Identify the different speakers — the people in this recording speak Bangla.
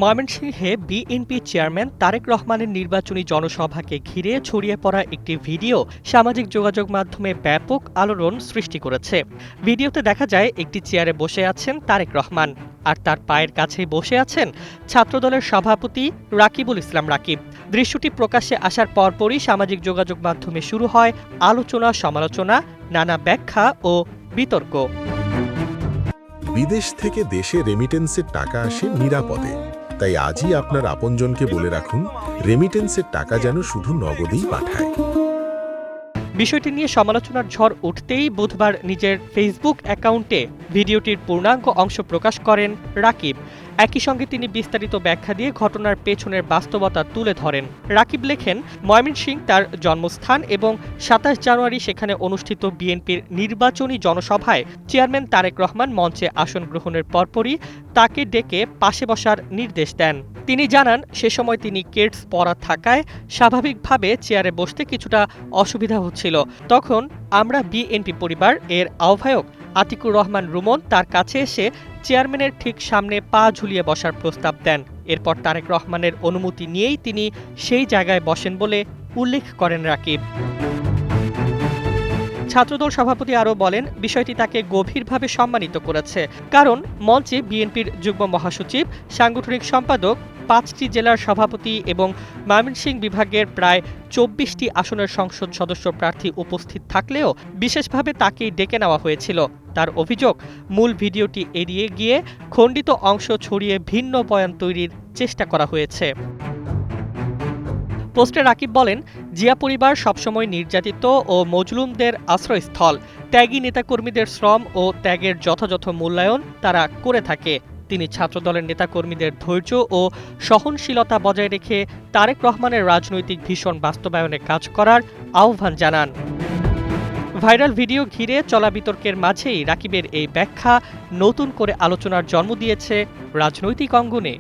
Speaker 1: ময়মনসিংহে বিএনপি চেয়ারম্যান তারেক রহমানের নির্বাচনী জনসভাকে ঘিরে ছড়িয়ে পড়া একটি ভিডিও সামাজিক যোগাযোগ মাধ্যমে ব্যাপক আলোড়ন সৃষ্টি করেছে। ভিডিওতে দেখা যায় একটি চেয়ারে বসে আছেন তারেক রহমান, আর তার পায়ের কাছেই বসে আছেন ছাত্রদলের সভাপতি রাকিবুল ইসলাম রাকিব। দৃশ্যটি প্রকাশ্যে আসার পরপরই সামাজিক যোগাযোগ মাধ্যমে শুরু হয় আলোচনা, সমালোচনা, নানা ব্যাখ্যা ও বিতর্ক।
Speaker 2: বিদেশ থেকে দেশে রেমিটেন্সের টাকা আসে নিরাপদে, তাই আজই আপনার আপনজনকে বলে রাখুন রেমিটেন্সের টাকা যেন শুধু নগদেই পাঠায়।
Speaker 1: বিষয়টি নিয়ে সমালোচনার ঝড় উঠতেই বুধবার নিজের ফেসবুক অ্যাকাউন্টে ভিডিওটির পূর্ণাঙ্গ অংশ প্রকাশ করেন রাকিব। একই সঙ্গে তিনি বিস্তারিত ব্যাখ্যা দিয়ে ঘটনার পেছনের বাস্তবতা তুলে ধরেন। রাকিব লেখেন, ময়মনসিংহ তার জন্মস্থান এবং ২৭ জানুয়ারি সেখানে অনুষ্ঠিত বিএনপির নির্বাচনী জনসভায় চেয়ারম্যান তারেক রহমান মঞ্চে আসন গ্রহণের পরপরই তাকে ডেকে পাশে বসার নির্দেশ দেন। তিনি জানান, সে সময় তিনি কেডস পরা থাকায় স্বাভাবিকভাবে চেয়ারে বসতে কিছুটা অসুবিধা হচ্ছিল। তখন আমরা বিএনপি পরিবার এর আহ্বায়ক আতিকুর রহমান রুমন তার কাছে এসে চেয়ারম্যানের ঠিক সামনে পা ঝুলিয়ে বসার প্রস্তাব দেন। এরপর তারেক রহমানের অনুমতি নিয়েই তিনি সেই জায়গায় বসেন বলে উল্লেখ করেন রাকিব। ছাত্রদল সভাপতি আরও বলেন, বিষয়টি তাকে গভীরভাবে সম্মানিত করেছে, কারণ মঞ্চে বিএনপির যুগ্ম মহাসচিব, সাংগঠনিক সম্পাদক, ৫টি জেলার সভাপতি এবং ময়মনসিংহ বিভাগের প্রায় ২৪টি আসনের সংসদ সদস্য প্রার্থী উপস্থিত থাকলেও বিশেষভাবে তাকেই ডেকে নেওয়া হয়েছিল। তার অভিযোগ, মূল ভিডিওটি এড়িয়ে গিয়ে খণ্ডিত অংশ ছড়িয়ে ভিন্ন বয়ান তৈরির চেষ্টা করা হয়েছে। পোস্টে রাকিব বলেন, জিয়া পরিবার সবসময় নির্যাতিত ও মজলুমদের আশ্রয়স্থল। ত্যাগী নেতাকর্মীদের শ্রম ও ত্যাগের যথাযথ মূল্যায়ন তারা করে থাকে। তিনি ছাত্রদলের নেতাকর্মীদের ধৈর্য ও সহনশীলতা বজায় রেখে তারেক রহমানের রাজনৈতিক ভীষণ বাস্তবায়নে কাজ করার আহ্বান জানান। ভাইরাল ভিডিও ঘিরে চলা বিতর্কের মাঝেই রাকিবের এই ব্যাখ্যা নতুন করে আলোচনার জন্ম দিয়েছে রাজনৈতিক অঙ্গনে।